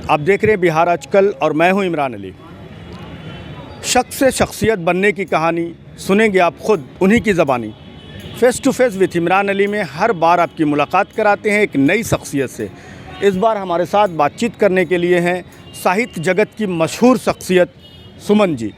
आप देख रहे हैं बिहार आजकल और मैं हूं इमरान अली। शख्स से शख्सियत बनने की कहानी सुनेंगे आप खुद उन्हीं की ज़बानी। Face to face with Imran Ali में हर बार आपकी मुलाकात कराते हैं एक नई शख्सियत से। इस बार हमारे साथ बातचीत करने के लिए हैं साहित्य जगत की मशहूर शख्सियत सुमन जी।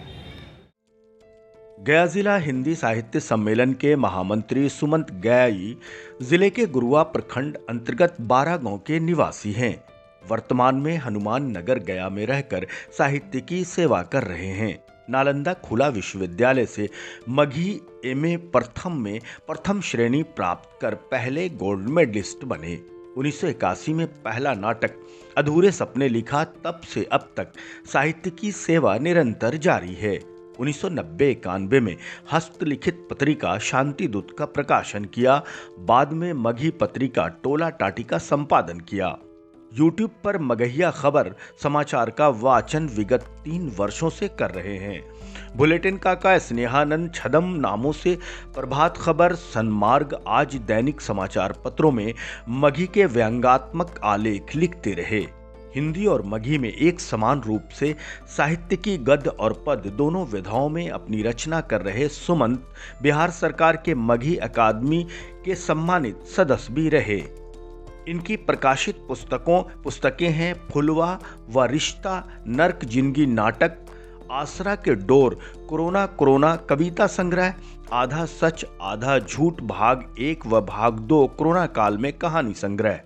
गया जिला हिंदी साहित्य सम्मेलन के महामंत्री सुमंत गयाई जिले के गुरुआ प्रखंड अंतर्गत 12 गांव के निवासी हैं। वर्तमान में हनुमान नगर गया में रहकर साहित्य की सेवा कर रहे हैं। नालंदा खुला विश्वविद्यालय से मघी एमए प्रथम में प्रथम श्रेणी प्राप्त कर पहले गोल्ड मेडलिस्ट बने। 1981 में पहला नाटक अधूरे सपने लिखा, तब से अब तक साहित्य की सेवा निरंतर जारी है। 1990-91 में हस्तलिखित पत्रिका शांति दूत का प्रकाशन किया। बाद में मघी पत्रिका टोला टाटी का संपादन किया। यूट्यूब पर मगहिया खबर समाचार का वाचन विगत 3 वर्षों से कर रहे हैं। बुलेटिन काका, स्नेहानंद, छदम नामों से प्रभात खबर, सन्मार्ग, आज दैनिक समाचार पत्रों में मघी के व्यंग्यात्मक आलेख लिखते रहे। हिंदी और मघी में एक समान रूप से साहित्य की गद्य और पद दोनों विधाओं में अपनी रचना कर रहे सुमंत बिहार सरकार के मघी अकादमी के सम्मानित सदस्य भी रहे। इनकी प्रकाशित पुस्तकें हैं फुलवा व रिश्ता, नर्क जिंदगी नाटक, आसरा के डोर, कोरोना कविता संग्रह, आधा सच आधा झूठ भाग 1 व भाग 2 कोरोना काल में कहानी संग्रह।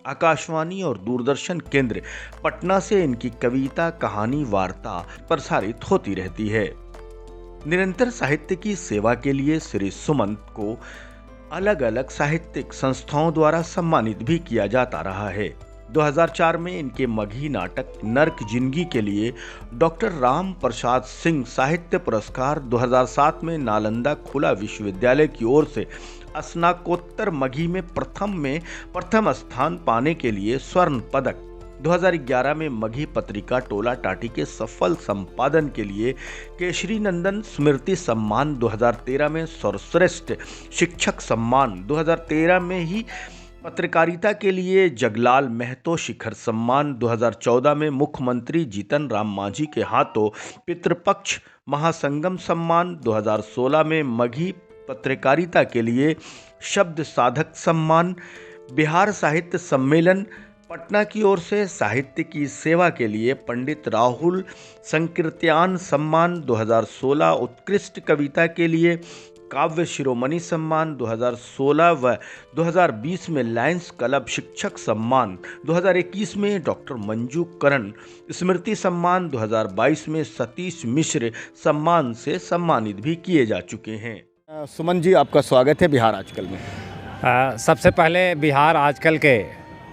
आकाशवाणी और दूरदर्शन केंद्र पटना से इनकी कविता, कहानी, वार्ता प्रसारित होती रहती है। निरंतर साहित्य की सेवा के लिए श्री सुमंत को अलग अलग साहित्यिक संस्थाओं द्वारा सम्मानित भी किया जाता रहा है। 2004 में इनके मघी नाटक नर्क जिंदगी के लिए डॉक्टर राम प्रसाद सिंह साहित्य पुरस्कार, 2007 में नालंदा खुला विश्वविद्यालय की ओर से स्नातकोत्तर मघी में प्रथम स्थान पाने के लिए स्वर्ण पदक, 2011 में मघी पत्रिका टोला टाटी के सफल संपादन के लिए केशरी नंदन स्मृति सम्मान, 2013 में सर्वश्रेष्ठ शिक्षक सम्मान, 2013 में ही पत्रकारिता के लिए जगलाल महतो शिखर सम्मान, 2014 में मुख्यमंत्री जीतन राम मांझी के हाथों पितृपक्ष महासंगम सम्मान, 2016 में मघी पत्रकारिता के लिए शब्द साधक सम्मान, बिहार साहित्य सम्मेलन पटना की ओर से साहित्य की सेवा के लिए पंडित राहुल संकीर्त्यान सम्मान, 2016 उत्कृष्ट कविता के लिए काव्य शिरोमणि सम्मान, 2016 व 2020 में लायंस क्लब शिक्षक सम्मान, 2021 में डॉक्टर मंजू करण स्मृति सम्मान, 2022 में सतीश मिश्र सम्मान से सम्मानित भी किए जा चुके हैं। सुमन जी, आपका स्वागत है बिहार आजकल में। सबसे पहले बिहार आजकल के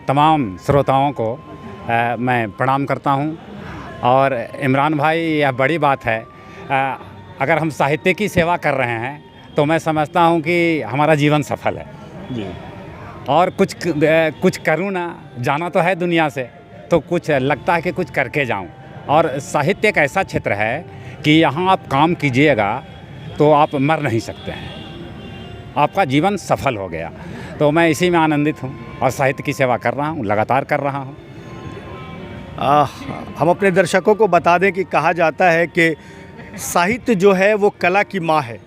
तमाम श्रोताओं को मैं प्रणाम करता हूं। और इमरान भाई, यह बड़ी बात है। अगर हम साहित्य की सेवा कर रहे हैं तो मैं समझता हूं कि हमारा जीवन सफल है जी। और कुछ करूं ना, जाना तो है दुनिया से, तो कुछ लगता है कि कुछ करके जाऊं। और साहित्य एक ऐसा क्षेत्र है कि यहाँ आप काम कीजिएगा तो आप मर नहीं सकते हैं, आपका जीवन सफल हो गया। तो मैं इसी में आनंदित हूँ और साहित्य की सेवा कर रहा हूँ, लगातार कर रहा हूँ। हम अपने दर्शकों को बता दें कि कहा जाता है कि साहित्य जो है वो कला की माँ है।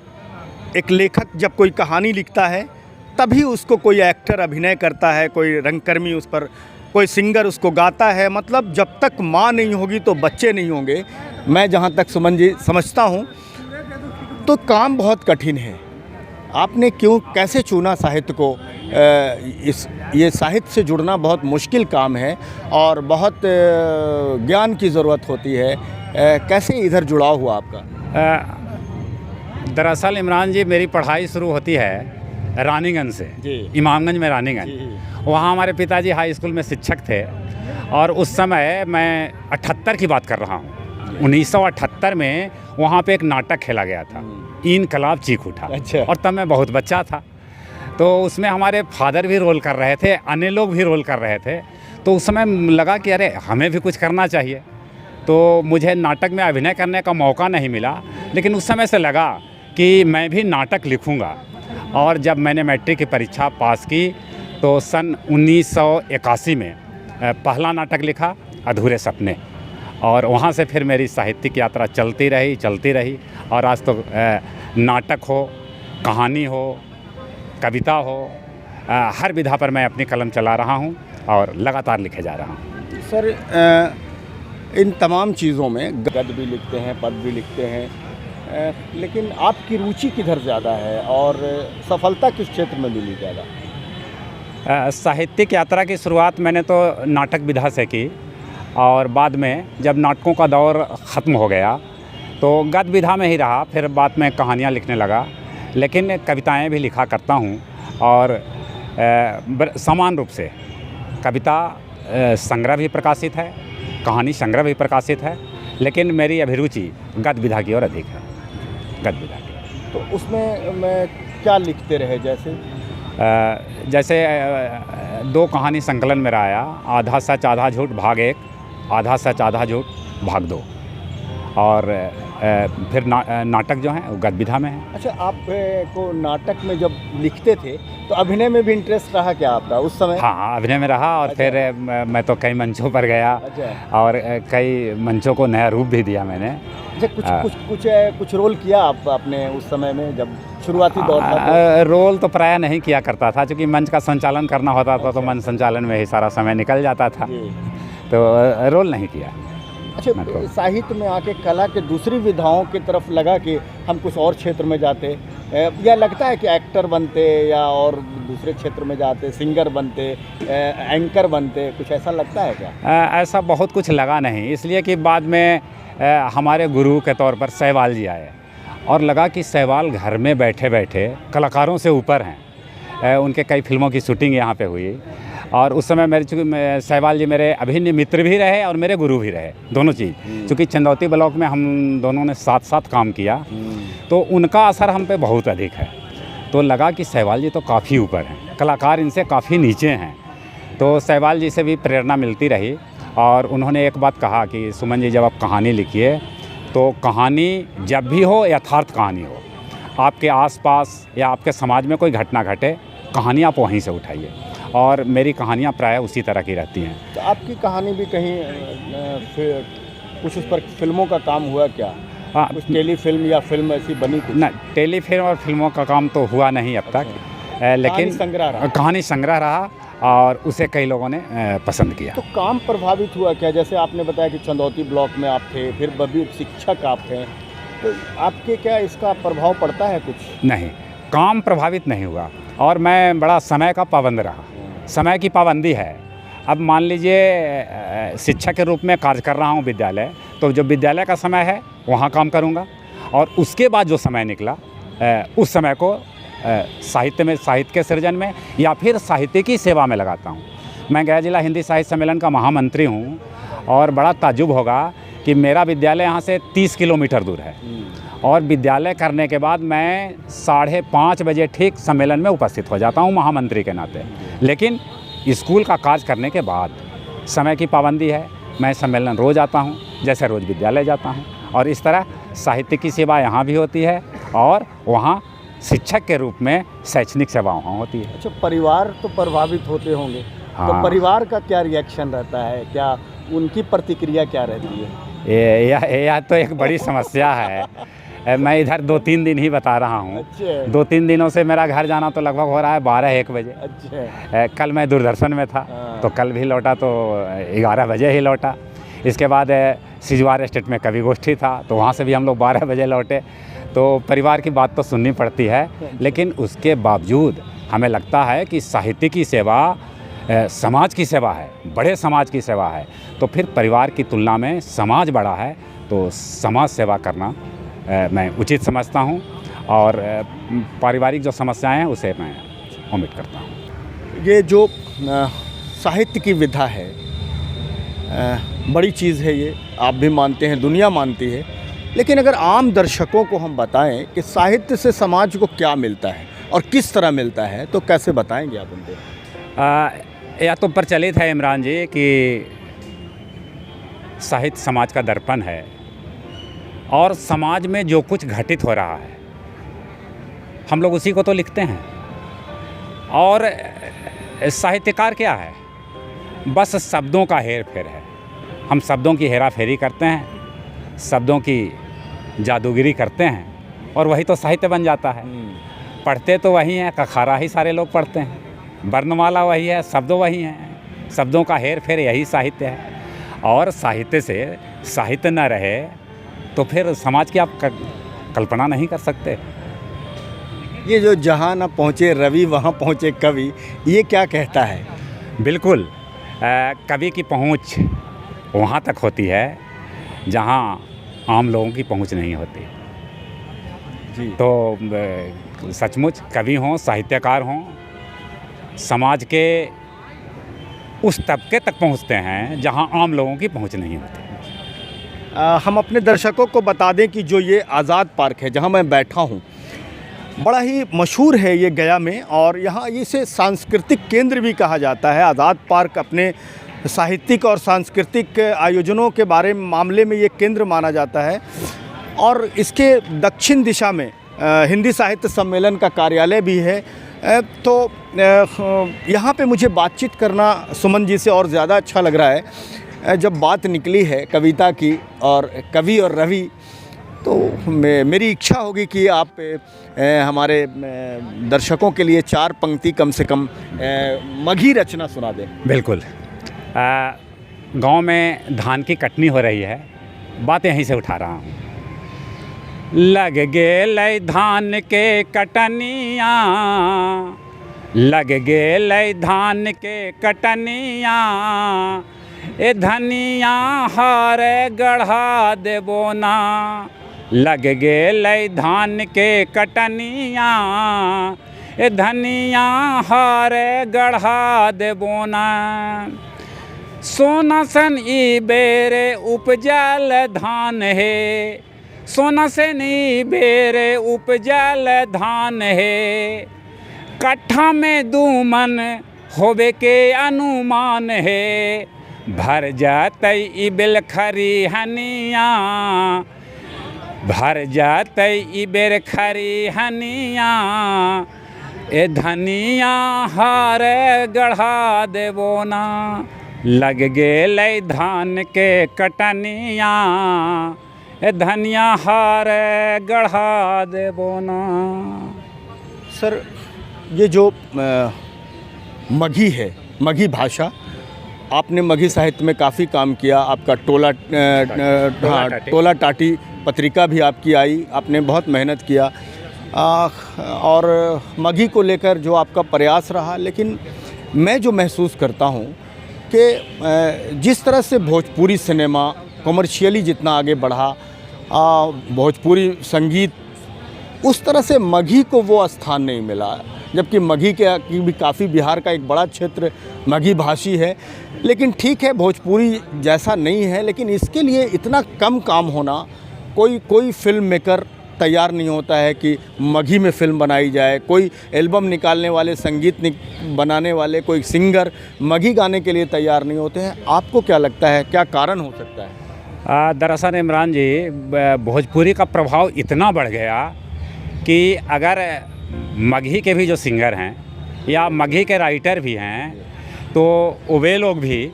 एक लेखक जब कोई कहानी लिखता है तभी उसको कोई एक्टर अभिनय करता है, कोई रंगकर्मी उस पर, कोई सिंगर उसको गाता है। मतलब जब तक माँ नहीं होगी तो बच्चे नहीं होंगे। मैं जहाँ तक सुमन जी समझता हूँ तो काम बहुत कठिन है। आपने कैसे चुना साहित्य को? ये साहित्य से जुड़ना बहुत मुश्किल काम है और बहुत ज्ञान की ज़रूरत होती है। कैसे इधर जुड़ाव हुआ आपका? दरअसल इमरान जी, मेरी पढ़ाई शुरू होती है रानीगंज से, इमामगंज में रानीगंज। वहाँ हमारे पिताजी हाई स्कूल में शिक्षक थे और उस समय मैं 78 की बात कर रहा हूँ। 1978 में वहाँ पे एक नाटक खेला गया था, इनकलाब चीख उठा। अच्छा। और तब मैं बहुत बच्चा था, तो उसमें हमारे फादर भी रोल कर रहे थे, अन्य लोग भी रोल कर रहे थे। तो उस समय लगा कि अरे हमें भी कुछ करना चाहिए। तो मुझे नाटक में अभिनय करने का मौका नहीं मिला, लेकिन उस समय से लगा कि मैं भी नाटक लिखूंगा। और जब मैंने मैट्रिक की परीक्षा पास की तो सन 1981 में पहला नाटक लिखा अधूरे सपने। और वहाँ से फिर मेरी साहित्यिक यात्रा चलती रही और आज तो नाटक हो, कहानी हो, कविता हो, हर विधा पर मैं अपनी कलम चला रहा हूँ और लगातार लिखे जा रहा हूँ। सर, इन तमाम चीज़ों में गद्य भी लिखते हैं, पद भी लिखते हैं, लेकिन आपकी रुचि किधर ज़्यादा है और सफलता किस क्षेत्र में मिली ज़्यादा? साहित्यिक यात्रा की शुरुआत मैंने तो नाटक विधा से की और बाद में जब नाटकों का दौर ख़त्म हो गया तो गद्य विधा में ही रहा। फिर बाद में कहानियाँ लिखने लगा, लेकिन कविताएं भी लिखा करता हूँ और समान रूप से कविता संग्रह भी प्रकाशित है, कहानी संग्रह भी प्रकाशित है, लेकिन मेरी अभिरुचि गद्य विधा की ओर अधिक है। गद्य विधा की। तो उसमें मैं क्या लिखते रहे? जैसे 2 कहानी संकलन मेरा आया, आधा सच आधा झूठ भाग 1, आधा सच आधा झूठ भाग 2, और फिर नाटक जो है वो गद्य विधा में है। अच्छा, आप को नाटक में जब लिखते थे तो अभिनय में भी इंटरेस्ट रहा क्या आपका उस समय? हाँ, अभिनय में रहा और अच्छा। फिर मैं तो कई मंचों पर गया। अच्छा। और कई मंचों को नया रूप भी दिया मैंने। अच्छा, कुछ रोल किया आप आपने उस समय में जब शुरुआती दौर था? रोल तो प्राय नहीं किया करता था, क्योंकि मंच का संचालन करना होता था। तो मंच संचालन में ही सारा समय निकल जाता था, तो रोल नहीं किया। अच्छा, साहित्य में आके कला के दूसरी विधाओं की तरफ लगा कि हम कुछ और क्षेत्र में जाते, या लगता है कि एक्टर बनते या और दूसरे क्षेत्र में जाते, सिंगर बनते, एंकर बनते, कुछ ऐसा लगता है क्या? ऐसा बहुत कुछ लगा नहीं, इसलिए कि बाद में हमारे गुरु के तौर पर सहवाल जी आए और लगा कि सहवाल घर में बैठे बैठे कलाकारों से ऊपर हैं। उनके कई फिल्मों की शूटिंग यहाँ पे हुई और उस समय चूँकि सहवाल जी मेरे अभिन्न मित्र भी रहे और मेरे गुरु भी रहे, दोनों चीज़। चूँकि चंदौती ब्लॉक में हम दोनों ने साथ साथ काम किया, तो उनका असर हम पे बहुत अधिक है। तो लगा कि सहवाल जी तो काफ़ी ऊपर हैं, कलाकार इनसे काफ़ी नीचे हैं। तो सहवाल जी से भी प्रेरणा मिलती रही और उन्होंने एक बात कहा कि सुमन जी, जब आप कहानी लिखिए तो कहानी जब भी हो यथार्थ कहानी हो, आपके आसपास या आपके समाज में कोई घटना घटे, कहानी आप वहीं से उठाइए। और मेरी कहानियाँ प्राय उसी तरह की रहती हैं। तो आपकी कहानी भी कहीं कुछ उस पर फिल्मों का काम हुआ क्या? हाँ, कुछ टेली फिल्म या फिल्म ऐसी बनी कुछ? ना, टेली फिल्म और फिल्मों का काम तो हुआ नहीं अब तक, लेकिन कहानी संग्रह रहा और उसे कई लोगों ने पसंद किया। तो काम प्रभावित हुआ क्या? जैसे आपने बताया कि चंदौती ब्लॉक में आप थे, फिर बभी शिक्षक आप थे, तो आपके क्या इसका प्रभाव पड़ता है कुछ? नहीं, काम प्रभावित नहीं हुआ और मैं बड़ा समय का पाबंद रहा। समय की पाबंदी है। अब मान लीजिए शिक्षक के रूप में कार्य कर रहा हूँ विद्यालय, तो जो विद्यालय का समय है वहाँ काम करूँगा और उसके बाद जो समय निकला उस समय को साहित्य के सृजन में या फिर साहित्य की सेवा में लगाता हूँ। मैं गया जिला हिंदी साहित्य सम्मेलन का महामंत्री हूँ और बड़ा ताज्जुब होगा कि मेरा विद्यालय यहाँ से 30 किलोमीटर दूर है और विद्यालय करने के बाद मैं 5:30 बजे ठीक सम्मेलन में उपस्थित हो जाता हूँ महामंत्री के नाते। लेकिन स्कूल का कार्य करने के बाद समय की पाबंदी है, मैं सम्मेलन रोज़ आता हूँ जैसे रोज़ विद्यालय जाता हूँ और इस तरह साहित्य की सेवा यहाँ भी होती है और वहाँ शिक्षक के रूप में शैक्षणिक सेवा वहाँ होती है। अच्छा, परिवार तो प्रभावित होते होंगे। हाँ। तो परिवार का क्या रिएक्शन रहता है, क्या उनकी प्रतिक्रिया क्या रहती है? यह तो एक बड़ी समस्या है। मैं इधर 2-3 दिन ही बता रहा हूँ। अच्छा। 2-3 दिनों से मेरा घर जाना तो लगभग हो रहा है 12-1 बजे। अच्छा। कल मैं दूरदर्शन में था तो कल भी लौटा तो 11 बजे ही लौटा। इसके बाद सिजवार स्टेट में कवि गोष्ठी था तो वहाँ से भी हम लोग 12 बजे लौटे। तो परिवार की बात तो सुननी पड़ती है, लेकिन उसके बावजूद हमें लगता है कि साहित्य की सेवा समाज की सेवा है, बड़े समाज की सेवा है। तो फिर परिवार की तुलना में समाज बड़ा है, तो समाज सेवा करना मैं उचित समझता हूँ और पारिवारिक जो समस्याएं हैं उसे मैं ओमिट करता हूँ। ये जो साहित्य की विधा है, बड़ी चीज़ है, ये आप भी मानते हैं, दुनिया मानती है, लेकिन अगर आम दर्शकों को हम बताएं कि साहित्य से समाज को क्या मिलता है और किस तरह मिलता है, तो कैसे बताएंगे आप उनको? यह तो प्रचलित है इमरान जी कि साहित्य समाज का दर्पण है और समाज में जो कुछ घटित हो रहा है हम लोग उसी को तो लिखते हैं। और साहित्यकार क्या है? बस शब्दों का हेर फेर है। हम शब्दों की हेरा फेरी करते हैं, शब्दों की जादूगिरी करते हैं और वही तो साहित्य बन जाता है। पढ़ते तो वही हैं, कखारा ही सारे लोग पढ़ते हैं, वर्णमाला वही है, शब्द वही हैं, शब्दों का हेर फेर यही साहित्य है। और साहित्य से साहित्य न रहे तो फिर समाज की आप कल्पना नहीं कर सकते। ये जो जहाँ न पहुँचे रवि वहाँ पहुँचे कवि, ये क्या कहता है? बिल्कुल, कवि की पहुँच वहाँ तक होती है जहाँ आम लोगों की पहुँच नहीं होती। जी। तो सचमुच कवि हों, साहित्यकार हों, समाज के उस तबके तक पहुँचते हैं जहाँ आम लोगों की पहुँच नहीं होती। हम अपने दर्शकों को बता दें कि जो ये आज़ाद पार्क है जहाँ मैं बैठा हूँ, बड़ा ही मशहूर है ये गया में, और यहाँ इसे सांस्कृतिक केंद्र भी कहा जाता है। आज़ाद पार्क अपने साहित्यिक और सांस्कृतिक आयोजनों के बारे में मामले में ये केंद्र माना जाता है। और इसके दक्षिण दिशा में हिंदी साहित्य सम्मेलन का कार्यालय भी है। तो यहाँ पे मुझे बातचीत करना सुमन जी से और ज़्यादा अच्छा लग रहा है। जब बात निकली है कविता की और कवि और रवि, तो मेरी इच्छा होगी कि आप हमारे दर्शकों के लिए 4 पंक्ति कम से कम मगही रचना सुना दें। बिल्कुल। गांव में धान की कटनी हो रही है, बात यहीं से उठा रहा हूँ। लग गेलै धान के कटनिया, लग गेलै धान के कटनिया, ए धनिया हारे गढ़ा देबो ना। लग गेलै धान के कटनिया, ए धनिया हारे गढ़ा देबो ना। सोना सन ई बेरे उपजल धान है, सोना सन ई बेरे उपजल धान है। कट्ठा में 2 मन होबे के अनुमान है। भर जातै ई बेलखरी हनिया, भर जातै ई बेलखरी हनिया, ए धनिया हारे गढ़ा देबो ना। लग गेलै धान के कटनिया, ए धनिया हारे गढ़ा देबो ना। सर, ये जो मगही है, मगही भाषा, आपने मगही साहित्य में काफ़ी काम किया। आपका टोला टाटी पत्रिका भी आपकी आई, आपने बहुत मेहनत किया और मगही को लेकर जो आपका प्रयास रहा। लेकिन मैं जो महसूस करता हूँ कि जिस तरह से भोजपुरी सिनेमा कमर्शियली जितना आगे बढ़ा, भोजपुरी संगीत, उस तरह से मगही को वो स्थान नहीं मिला। जबकि मगही की भी काफ़ी बिहार का एक बड़ा क्षेत्र मगही भाषी है। लेकिन ठीक है, भोजपुरी जैसा नहीं है, लेकिन इसके लिए इतना कम काम होना, कोई फिल्म मेकर तैयार नहीं होता है कि मगही में फ़िल्म बनाई जाए। कोई एल्बम निकालने वाले, संगीत बनाने वाले, कोई सिंगर मगही गाने के लिए तैयार नहीं होते हैं। आपको क्या लगता है, क्या कारण हो सकता है? दरअसल इमरान जी, भोजपुरी का प्रभाव इतना बढ़ गया कि अगर मगही के भी जो सिंगर हैं या मगही के राइटर भी हैं, तो वे लोग भी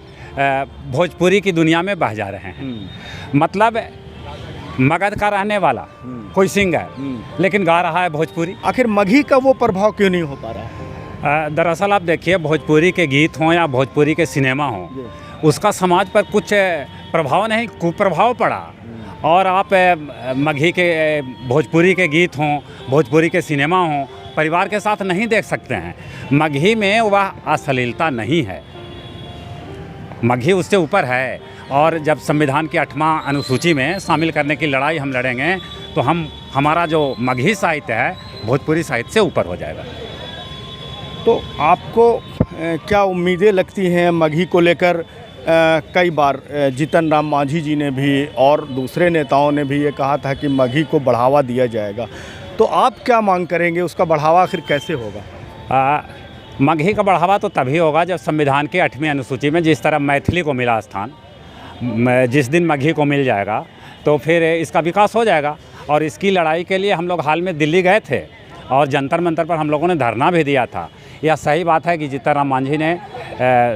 भोजपुरी की दुनिया में बह जा रहे हैं। मतलब मगध का रहने वाला कोई सिंगर लेकिन गा रहा है भोजपुरी। आखिर मगही का वो प्रभाव क्यों नहीं हो पा रहा है? दरअसल आप देखिए, भोजपुरी के गीत हों या भोजपुरी के सिनेमा हों, उसका समाज पर कुछ प्रभाव नहीं, कुप्रभाव पड़ा। और आप मगही के भोजपुरी के गीत हों, भोजपुरी के सिनेमा हों, परिवार के साथ नहीं देख सकते हैं। मगही में वह अश्लीलता नहीं है, मगही उससे ऊपर है। और जब संविधान की 8वां अनुसूची में शामिल करने की लड़ाई हम लड़ेंगे तो हमारा जो मगही साहित्य है भोजपुरी साहित्य से ऊपर हो जाएगा। तो आपको क्या उम्मीदें लगती हैं मगही को लेकर? कई बार जीतन राम मांझी जी ने भी और दूसरे नेताओं ने भी ये कहा था कि मगही को बढ़ावा दिया जाएगा। तो आप क्या मांग करेंगे, उसका बढ़ावा आखिर कैसे होगा? मगही का बढ़ावा तो तभी होगा जब संविधान की 8वीं अनुसूची में जिस तरह मैथिली को मिला स्थान, जिस दिन मगही को मिल जाएगा तो फिर इसका विकास हो जाएगा। और इसकी लड़ाई के लिए हम लोग हाल में दिल्ली गए थे और जंतर मंतर पर हम लोगों ने धरना भी दिया था। यह सही बात है कि जीतन राम मांझी ने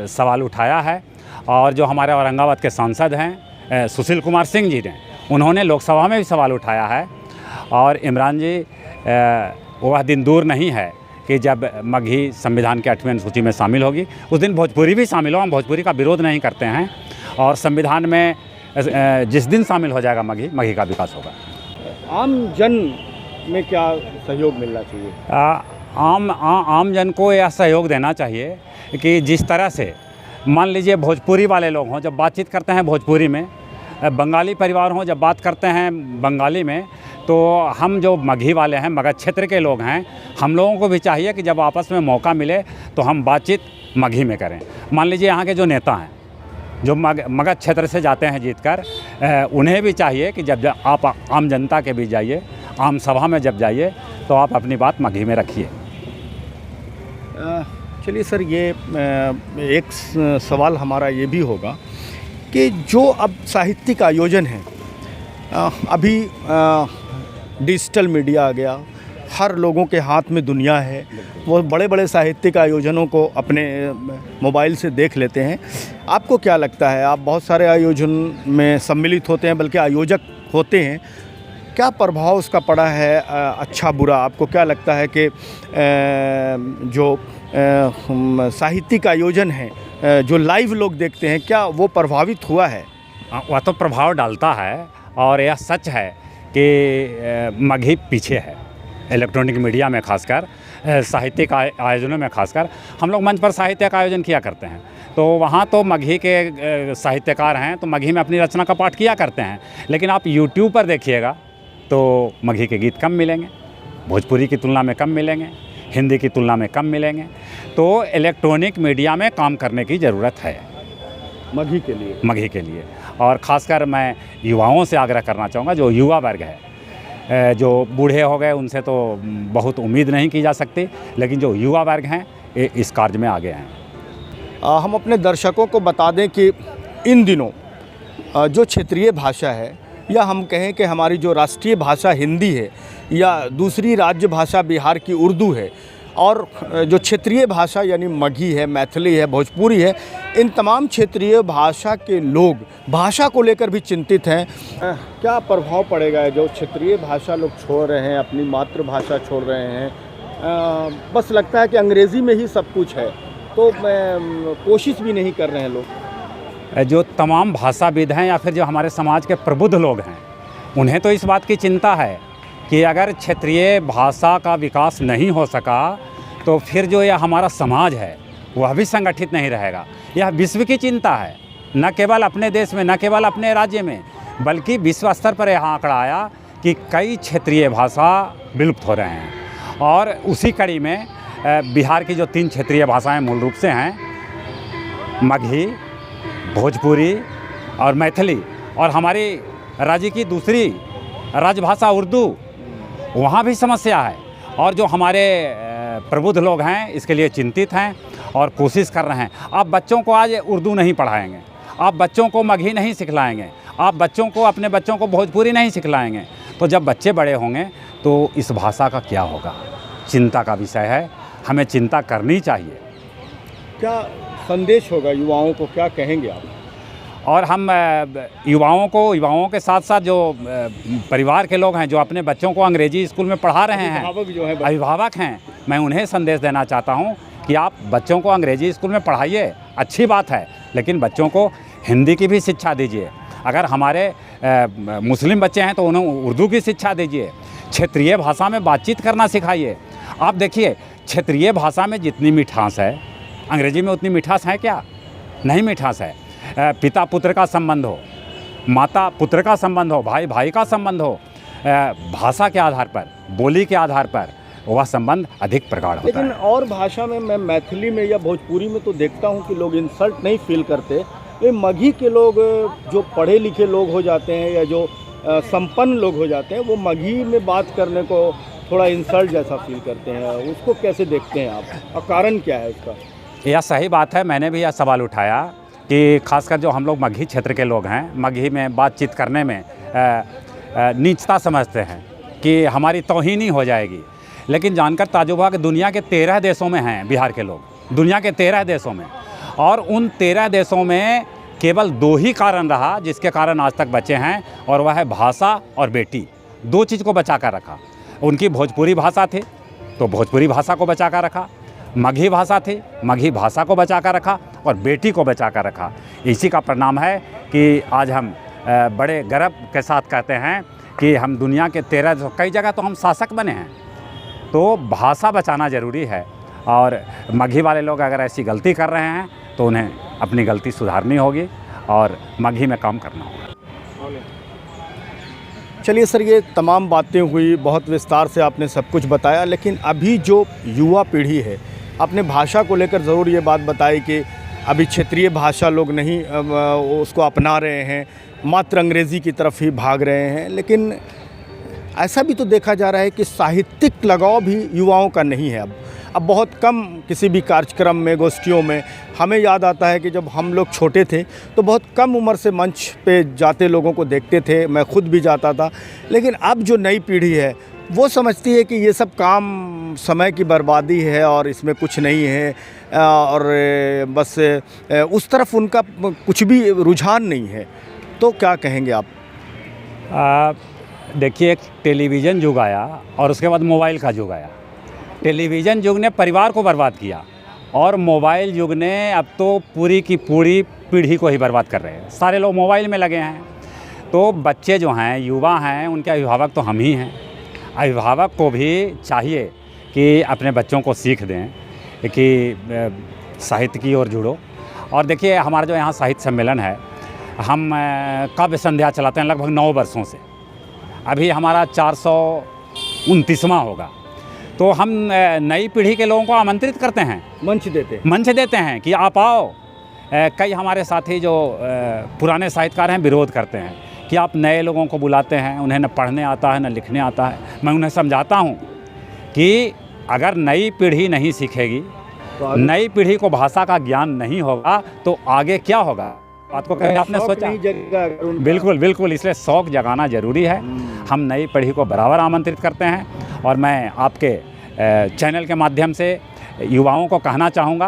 सवाल उठाया है और जो हमारे औरंगाबाद के सांसद हैं सुशील कुमार सिंह जी ने, उन्होंने लोकसभा में भी सवाल उठाया है। और इमरान जी, वह दिन दूर नहीं है कि जब मगही संविधान के 8वें अनुसूची में शामिल होगी, उस दिन भोजपुरी भी शामिल हो। हम भोजपुरी का विरोध नहीं करते हैं, और संविधान में जिस दिन शामिल हो जाएगा मगही का विकास होगा। आम जन में क्या सहयोग मिलना चाहिए? आम जन को यह सहयोग देना चाहिए कि जिस तरह से मान लीजिए भोजपुरी वाले लोग हों, जब बातचीत करते हैं भोजपुरी में, बंगाली परिवार हों जब बात करते हैं बंगाली में, तो हम जो मगही वाले हैं, मगध क्षेत्र के लोग हैं, हम लोगों को भी चाहिए कि जब आपस में मौका मिले तो हम बातचीत मगही में करें। मान लीजिए यहाँ के जो नेता हैं जो मगध क्षेत्र से जाते हैं जीतकर, उन्हें भी चाहिए कि जब आप आम जनता के बीच जाइए, आम सभा में जब जाइए, तो आप अपनी बात मगही में रखिए। चलिए सर, ये एक सवाल हमारा ये भी होगा कि जो अब साहित्यिक आयोजन है, अभी डिजिटल मीडिया आ गया, हर लोगों के हाथ में दुनिया है, वो बड़े बड़े साहित्यिक आयोजनों को अपने मोबाइल से देख लेते हैं। आपको क्या लगता है, आप बहुत सारे आयोजन में सम्मिलित होते हैं, बल्कि आयोजक होते हैं, क्या प्रभाव उसका पड़ा है, अच्छा बुरा? आपको क्या लगता है कि जो साहित्यिक आयोजन है, जो लाइव लोग देखते हैं, क्या वो प्रभावित हुआ है? वह तो प्रभाव डालता है, और यह सच है कि मगही पीछे है इलेक्ट्रॉनिक मीडिया में, खासकर साहित्यिक आयोजनों में। खासकर हम लोग मंच पर साहित्यिक आयोजन किया करते हैं, तो वहाँ तो मगही के साहित्यकार हैं, तो मगही में अपनी रचना का पाठ किया करते हैं। लेकिन आप यूट्यूब पर देखिएगा तो मगही के गीत कम मिलेंगे, भोजपुरी की तुलना में कम मिलेंगे, हिंदी की तुलना में कम मिलेंगे। तो इलेक्ट्रॉनिक मीडिया में काम करने की ज़रूरत है मगही के लिए। और ख़ासकर मैं युवाओं से आग्रह करना चाहूँगा, जो युवा वर्ग है, जो बूढ़े हो गए उनसे तो बहुत उम्मीद नहीं की जा सकती, लेकिन जो युवा वर्ग हैं इस कार्य में आगे हैं। हम अपने दर्शकों को बता दें कि इन दिनों जो क्षेत्रीय भाषा है, या हम कहें कि हमारी जो राष्ट्रीय भाषा हिंदी है, या दूसरी राज्य भाषा बिहार की उर्दू है, और जो क्षेत्रीय भाषा यानी मगही है, मैथिली है, भोजपुरी है, इन तमाम क्षेत्रीय भाषा के लोग भाषा को लेकर भी चिंतित हैं। क्या प्रभाव पड़ेगा जो क्षेत्रीय भाषा लोग छोड़ रहे हैं, अपनी मातृभाषा छोड़ रहे हैं? बस लगता है कि अंग्रेज़ी में ही सब कुछ है, तो कोशिश भी नहीं कर रहे हैं लोग। जो तमाम भाषाविद हैं या फिर जो हमारे समाज के प्रबुद्ध लोग हैं, उन्हें तो इस बात की चिंता है कि अगर क्षेत्रीय भाषा का विकास नहीं हो सका तो फिर जो यह हमारा समाज है वह भी संगठित नहीं रहेगा। यह विश्व की चिंता है, न केवल अपने देश में, न केवल अपने राज्य में, बल्कि विश्व स्तर पर यह आंकड़ा आया कि कई क्षेत्रीय भाषा विलुप्त हो रहे हैं। और उसी कड़ी में बिहार की जो 3 क्षेत्रीय भाषाएं मूल रूप से हैं, मगही, भोजपुरी और मैथिली, और हमारी राज्य की दूसरी राजभाषा उर्दू, वहाँ भी समस्या है। और जो हमारे प्रबुद्ध लोग हैं इसके लिए चिंतित हैं और कोशिश कर रहे हैं। आप बच्चों को आज उर्दू नहीं पढ़ाएंगे, आप बच्चों को मगही नहीं सिखलाएंगे, आप बच्चों को, अपने बच्चों को भोजपुरी नहीं सिखलाएंगे, तो जब बच्चे बड़े होंगे तो इस भाषा का क्या होगा? चिंता का विषय है, हमें चिंता करनी चाहिए। क्या संदेश होगा युवाओं को, क्या कहेंगे आप? और हम युवाओं के साथ साथ जो परिवार के लोग हैं जो अपने बच्चों को अंग्रेजी स्कूल में पढ़ा रहे हैं, अभिभावक हैं, मैं उन्हें संदेश देना चाहता हूं कि आप बच्चों को अंग्रेजी स्कूल में पढ़ाइए, अच्छी बात है, लेकिन बच्चों को हिंदी की भी शिक्षा दीजिए। अगर हमारे मुस्लिम बच्चे हैं तो उन्हें उर्दू की शिक्षा दीजिए, क्षेत्रीय भाषा में बातचीत करना सिखाइए। आप देखिए, क्षेत्रीय भाषा में जितनी मिठास है, अंग्रेजी में उतनी मिठास है क्या? नहीं मिठास है। पिता पुत्र का संबंध हो, माता पुत्र का संबंध हो, भाई भाई का संबंध हो, भाषा के आधार पर, बोली के आधार पर वह संबंध अधिक प्रगाढ़ होता है। लेकिन और भाषा में, मैं मैथिली में या भोजपुरी में तो देखता हूँ कि लोग इंसल्ट नहीं फील करते। ये मगही के लोग जो पढ़े लिखे लोग हो जाते हैं या जो संपन्न लोग हो जाते हैं, वो मगही में बात करने को थोड़ा इंसल्ट जैसा फील करते हैं। उसको कैसे देखते हैं आप, और कारण क्या है उसका? यह सही बात है, मैंने भी यह सवाल उठाया कि खासकर जो हम लोग मगही क्षेत्र के लोग हैं, मगही में बातचीत करने में नीचता समझते हैं कि हमारी तौहीनी हो जाएगी। लेकिन जानकर ताजुब हुआ कि दुनिया के 13 देशों में हैं बिहार के लोग, दुनिया के 13 देशों में, और उन 13 देशों में केवल 2 ही कारण रहा जिसके कारण आज तक बचे हैं, और वह है भाषा और बेटी। 2 चीज़ को बचा कर रखा। उनकी भोजपुरी भाषा थी तो भोजपुरी भाषा को बचा कर रखा, मगही भाषा थी, मगही भाषा को बचा कर रखा, और बेटी को बचा कर रखा। इसी का परिणाम है कि आज हम बड़े गर्व के साथ कहते हैं कि हम दुनिया के 13 कई जगह तो हम शासक बने हैं। तो भाषा बचाना ज़रूरी है, और मगही वाले लोग अगर ऐसी गलती कर रहे हैं तो उन्हें अपनी गलती सुधारनी होगी और मगही में काम करना होगा। चलिए सर, ये तमाम बातें हुई, बहुत विस्तार से आपने सब कुछ बताया, लेकिन अभी जो युवा पीढ़ी है, आपने भाषा को लेकर ज़रूर ये बात बताई कि अभी क्षेत्रीय भाषा लोग नहीं उसको अपना रहे हैं, मात्र अंग्रेज़ी की तरफ ही भाग रहे हैं। लेकिन ऐसा भी तो देखा जा रहा है कि साहित्यिक लगाव भी युवाओं का नहीं है। अब बहुत कम किसी भी कार्यक्रम में, गोष्ठियों में, हमें याद आता है कि जब हम लोग छोटे थे तो बहुत कम उम्र से मंच पे जाते लोगों को देखते थे, मैं खुद भी जाता था। लेकिन अब जो नई पीढ़ी है वो समझती है कि ये सब काम समय की बर्बादी है और इसमें कुछ नहीं है, और बस उस तरफ उनका कुछ भी रुझान नहीं है। तो क्या कहेंगे आप? देखिए, एक टेलीविज़न युग आया और उसके बाद मोबाइल का युग आया। टेलीविज़न युग ने परिवार को बर्बाद किया, और मोबाइल युग ने अब तो पूरी की पूरी पीढ़ी को ही बर्बाद कर रहे हैं। सारे लोग मोबाइल में लगे हैं। तो बच्चे जो हैं, युवा हैं, उनके अभिभावक तो हम ही हैं। अभिभावक को भी चाहिए कि अपने बच्चों को सीख दें कि साहित्य की ओर जुड़ो। और देखिए, हमारा जो यहाँ साहित्य सम्मेलन है, हम काव्य संध्या चलाते हैं लगभग 9 वर्षों से। अभी हमारा 429वां होगा। तो हम नई पीढ़ी के लोगों को आमंत्रित करते हैं, मंच देते हैं कि आप आओ। कई हमारे साथी जो पुराने साहित्यकार हैं विरोध करते हैं कि आप नए लोगों को बुलाते हैं, उन्हें न पढ़ने आता है न लिखने आता है। मैं उन्हें समझाता हूँ कि अगर नई पीढ़ी नहीं सीखेगी, तो नई पीढ़ी को भाषा का ज्ञान नहीं होगा तो आगे क्या होगा? बात को कहीं आपने सोचा? बिल्कुल बिल्कुल, इसलिए शौक जगाना ज़रूरी है। हम नई पीढ़ी को बराबर आमंत्रित करते हैं, और मैं आपके चैनल के माध्यम से युवाओं को कहना चाहूँगा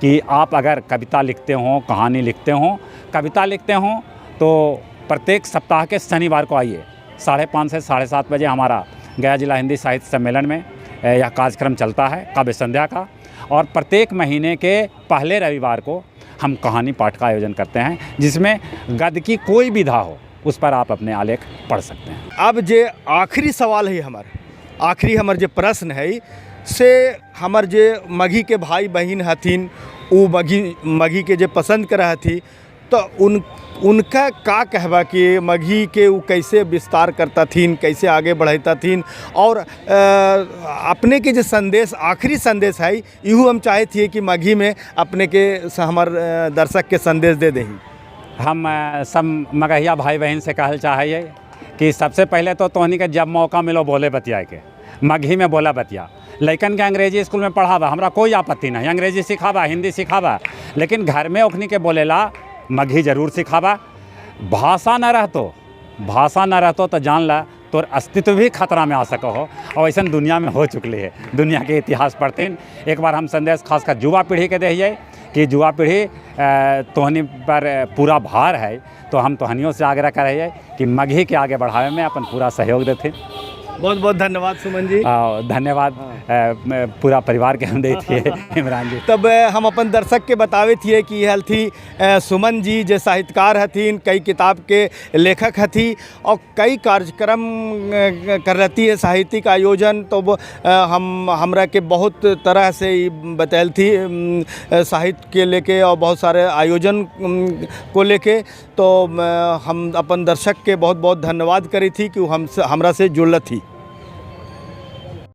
कि आप अगर कविता लिखते हों, कहानी लिखते हों, कविता लिखते हों, तो प्रत्येक सप्ताह के शनिवार को आइए। 5:30 से 7:30 बजे हमारा गया जिला हिंदी साहित्य सम्मेलन में यह कार्यक्रम चलता है काव्य संध्या का, और प्रत्येक महीने के पहले रविवार को हम कहानी पाठ का आयोजन करते हैं, जिसमें गद्य की कोई विधा हो उस पर आप अपने आलेख पढ़ सकते हैं। अब जे आखिरी सवाल है आखिरी हमार जे प्रश्न है से हमार जे मगही के भाई बहन हथिन, वो मगही के जे पसंद कर हथी, तो उनका का कहबा कि मगही के वो कैसे विस्तार करता थीन, कैसे आगे बढ़ता थीन, और अपने के जो संदेश, आखिरी संदेश है, यूँ हम चाहे थे कि मगही में अपने के हमार दर्शक के संदेश दे दें। हम सब मगहिया भाई बहन से कहल चाहिए कि सबसे पहले तो तोहनी के जब मौका मिलो बोले बतियाए के, मगही में बोला बतिया। लैकन के अंग्रेजी स्कूल में पढ़ावा, हमरा कोई आपत्ति नहीं, अंग्रेजी सिखावा, हिंदी सिखावा, लेकिन घर में ओखनी के बोलेला मगही जरूर सिखावा। भाषा न रहतो तो जान ला तोर अस्तित्व भी खतरा में आ सको हो, और ऐसा दुनिया में हो चुकली है। दुनिया के इतिहास पढ़ते एक बार हम संदेश खासकर युवा पीढ़ी के दिए कि युवा पीढ़ी तोहनी पर पूरा भार है, तो हम तोहनियों से आग्रह करिए कि मगही के आगे बढ़ावे में अपन पूरा सहयोग देते। बहुत बहुत धन्यवाद सुमन जी। धन्यवाद पूरा परिवार के हम दे थे इमरान जी। तब हम अपन दर्शक के बतावे थे कि यह थी सुमन जी, जो साहित्यकार हथिन, कई किताब के लेखक हथी, और कई कार्यक्रम कर रहती है साहित्यिक आयोजन। तो हमरा के बहुत तरह से बतायल थी साहित्य के लेके और बहुत सारे आयोजन को लेके। तो हम अपन दर्शक के बहुत बहुत धन्यवाद करी थी कि हमरा से जुड़ल थी।